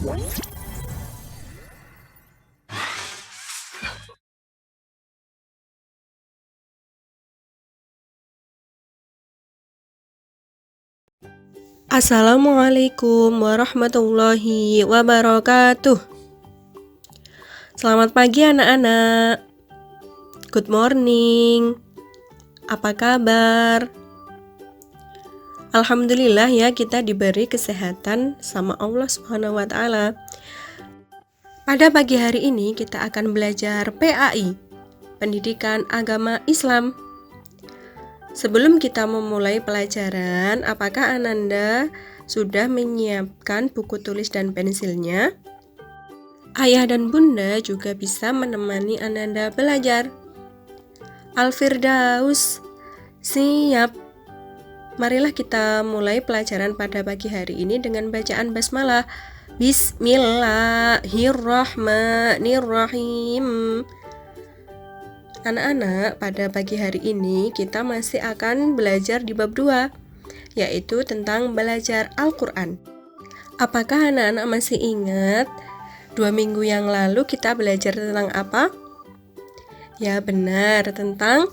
Assalamualaikum warahmatullahi wabarakatuh. Selamat pagi anak-anak. Good morning. Apa kabar? Alhamdulillah ya, kita diberi kesehatan sama Allah Subhanahu wa taala. Pada pagi hari ini kita akan belajar PAI, Pendidikan Agama Islam. Sebelum kita memulai pelajaran, apakah Ananda sudah menyiapkan buku tulis dan pensilnya? Ayah dan bunda juga bisa menemani Ananda belajar. Al-Firdaus, siap. Marilah kita mulai pelajaran pada pagi hari ini dengan bacaan basmalah. Bismillahirrahmanirrahim. Anak-anak, pada pagi hari ini kita masih akan belajar di bab 2, yaitu tentang belajar Al-Quran. Apakah anak-anak masih ingat 2 minggu yang lalu kita belajar tentang apa? Ya benar, tentang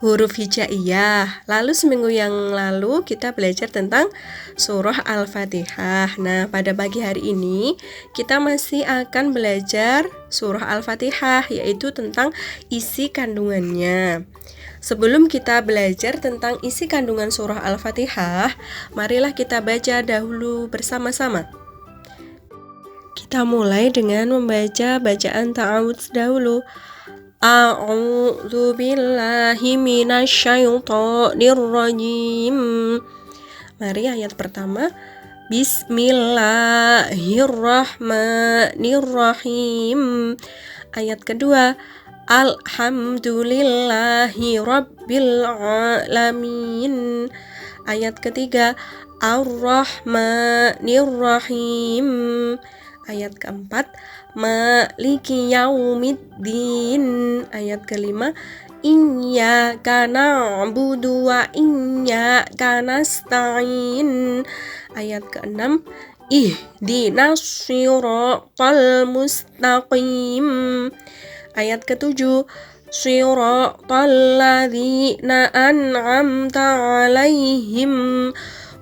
huruf hijaiyah. Lalu seminggu yang lalu kita belajar tentang surah Al-Fatihah. Nah, pada pagi hari ini kita masih akan belajar surah Al-Fatihah, yaitu tentang isi kandungannya. Sebelum kita belajar tentang isi kandungan surah Al-Fatihah, marilah kita baca dahulu bersama-sama. Kita mulai dengan membaca bacaan ta'awudz dahulu. A'udzu billahi minasyaitonir rajim. Mari ayat pertama. Bismillahirrahmanirrahim. Ayat kedua. Alhamdulillahi rabbil alamin. Ayat ketiga. Ar-Rahmanir-Rahim. Ayat keempat. Maliki yaumiddin. Ayat kelima. Iyyaka na'budu wa iyyaka nasta'in. Ayat keenam. Ihdinas siratal mustaqim. Ayat ketujuh. Siratal ladzina an'amta 'alaihim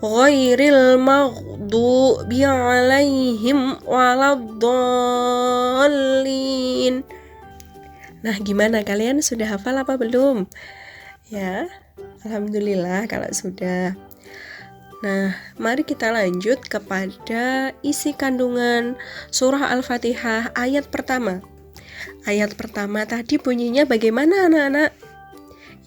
ghairil maghdubi 'alaihim waladdallin. Nah, gimana, kalian sudah hafal apa belum? Ya, alhamdulillah kalau sudah. Nah, mari kita lanjut kepada isi kandungan surah Al-Fatihah ayat pertama. Ayat pertama tadi bunyinya bagaimana anak-anak?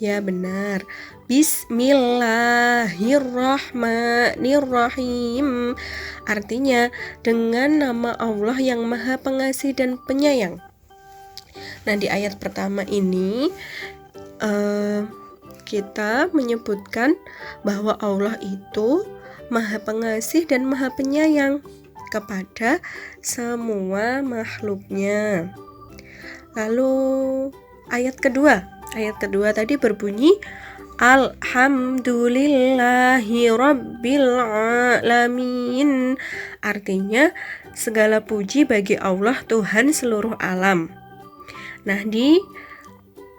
Ya benar, Bismillahirrahmanirrahim. Artinya dengan nama Allah yang Maha Pengasih dan Penyayang. Nah, di ayat pertama ini kita menyebutkan bahwa Allah itu Maha Pengasih dan Maha Penyayang kepada semua makhluknya. Lalu ayat kedua tadi berbunyi Alhamdulillahi rabbil alamin. Artinya segala puji bagi Allah Tuhan seluruh alam. Nah, di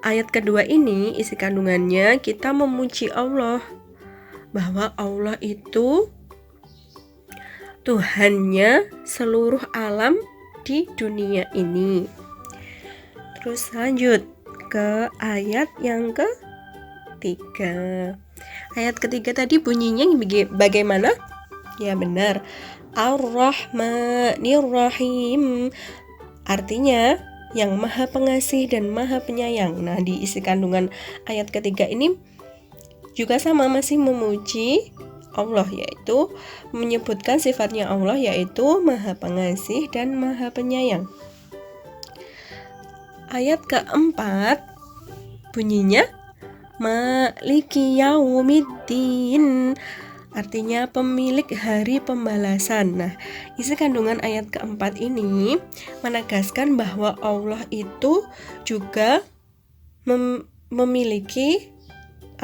ayat kedua ini isi kandungannya kita memuji Allah, bahwa Allah itu Tuhannya seluruh alam di dunia ini. Terus lanjut ke ayat yang ketiga. Ayat ketiga tadi bunyinya bagaimana? Ya benar, Ar-Rahmanir-Rahim. Artinya yang Maha Pengasih dan Maha Penyayang. Nah, di isi kandungan ayat ketiga ini juga sama, masih memuji Allah, yaitu menyebutkan sifatnya Allah, yaitu Maha Pengasih dan Maha Penyayang. Ayat keempat bunyinya Maliki yaumiddin. Artinya pemilik hari pembalasan. Nah, isi kandungan ayat keempat ini menegaskan bahwa Allah itu juga memiliki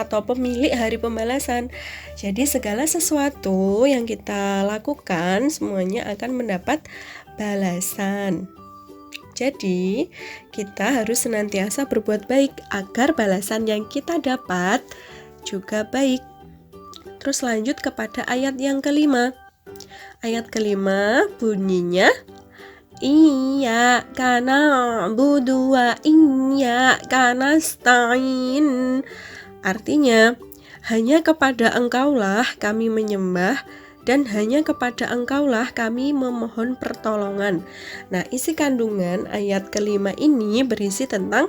atau pemilik hari pembalasan. Jadi segala sesuatu yang kita lakukan semuanya akan mendapat balasan. Jadi kita harus senantiasa berbuat baik agar balasan yang kita dapat juga baik. Terus lanjut kepada ayat yang kelima. Ayat kelima bunyinya Iyyaka na'budu wa iyyaka nasta'in. Artinya, hanya kepada Engkaulah kami menyembah dan hanya kepada Engkaulah kami memohon pertolongan. Nah, isi kandungan ayat kelima ini berisi tentang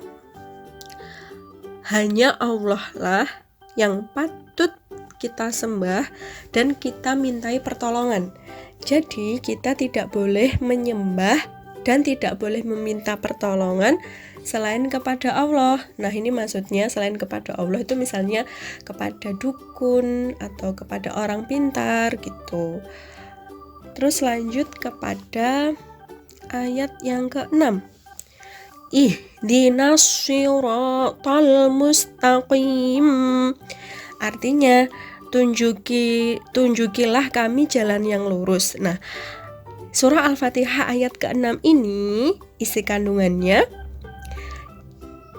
hanya Allah lah yang patut kita sembah dan kita mintai pertolongan. Jadi kita tidak boleh menyembah dan tidak boleh meminta pertolongan selain kepada Allah. Nah, ini maksudnya selain kepada Allah itu misalnya kepada dukun atau kepada orang pintar gitu. Terus lanjut kepada ayat yang ke-6. Ihdinas shiratal mustaqim. Artinya tunjukilah kami jalan yang lurus. Nah, surah Al-Fatihah ayat ke-6 ini isi kandungannya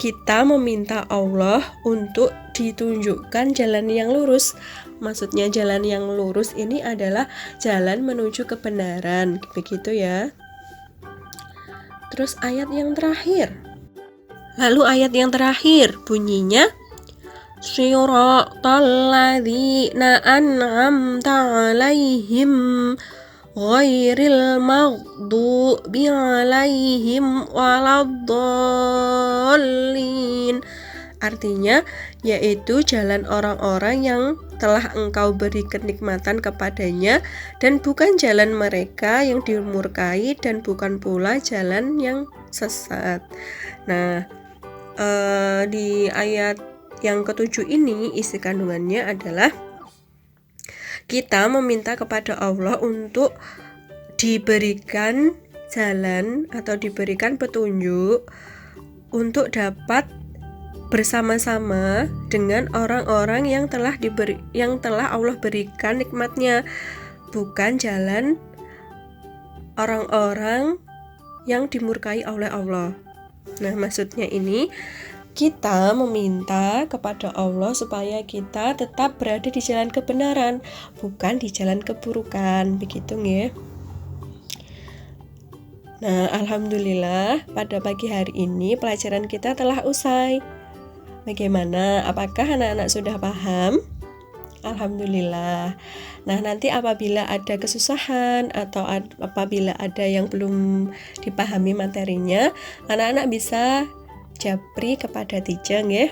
kita meminta Allah untuk ditunjukkan jalan yang lurus. Maksudnya jalan yang lurus ini adalah jalan menuju kebenaran, begitu ya. Terus ayat yang terakhir. Lalu ayat yang terakhir bunyinya Shiratal ladzina an'amta 'alaihim ghairil maghdubi 'alaihim waladdallin. Artinya yaitu jalan orang-orang yang telah Engkau beri kenikmatan kepadanya dan bukan jalan mereka yang dimurkai dan bukan pula jalan yang sesat. Nah, di ayat yang ketujuh ini isi kandungannya adalah kita meminta kepada Allah untuk diberikan jalan atau diberikan petunjuk untuk dapat bersama-sama dengan orang-orang yang telah Allah berikan nikmatnya, bukan jalan orang-orang yang dimurkai oleh Allah. Nah, maksudnya ini kita meminta kepada Allah supaya kita tetap berada di jalan kebenaran, bukan di jalan keburukan, begitu ya. Nah, alhamdulillah pada pagi hari ini pelajaran kita telah usai. Bagaimana? Apakah anak-anak sudah paham? Alhamdulillah. Nah, nanti apabila ada kesusahan atau apabila ada yang belum dipahami materinya, anak-anak bisa japri kepada teacher ya.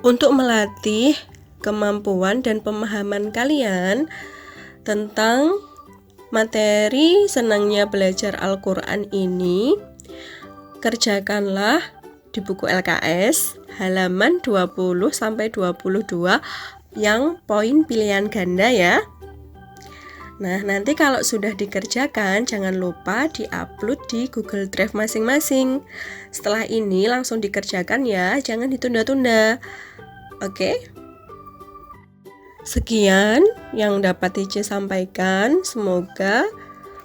Untuk melatih kemampuan dan pemahaman kalian tentang materi senangnya belajar Al-Quran ini, kerjakanlah di buku LKS halaman 20-22 yang poin pilihan ganda ya. Nah, nanti kalau sudah dikerjakan, jangan lupa di-upload di Google Drive masing-masing. Setelah ini langsung dikerjakan ya, jangan ditunda-tunda. Oke? Sekian yang dapat Tice sampaikan. Semoga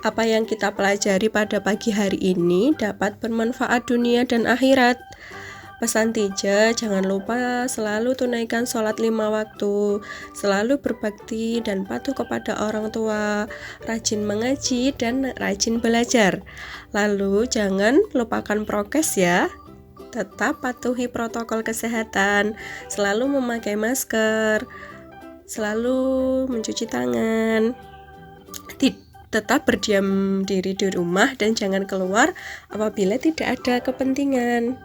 apa yang kita pelajari pada pagi hari ini dapat bermanfaat dunia dan akhirat. Pesan Tice, jangan lupa selalu tunaikan sholat 5 waktu, selalu berbakti dan patuh kepada orang tua, rajin mengaji dan rajin belajar. Lalu jangan lupakan prokes ya, tetap patuhi protokol kesehatan, selalu memakai masker, selalu mencuci tangan, tetap berdiam diri di rumah dan jangan keluar apabila tidak ada kepentingan.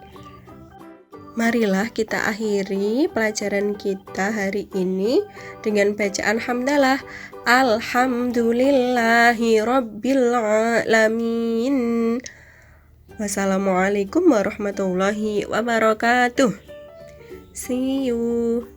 Marilah kita akhiri pelajaran kita hari ini dengan bacaan hamdalah. Alhamdulillahi Rabbil Alamin. Wassalamualaikum warahmatullahi wabarakatuh. See you.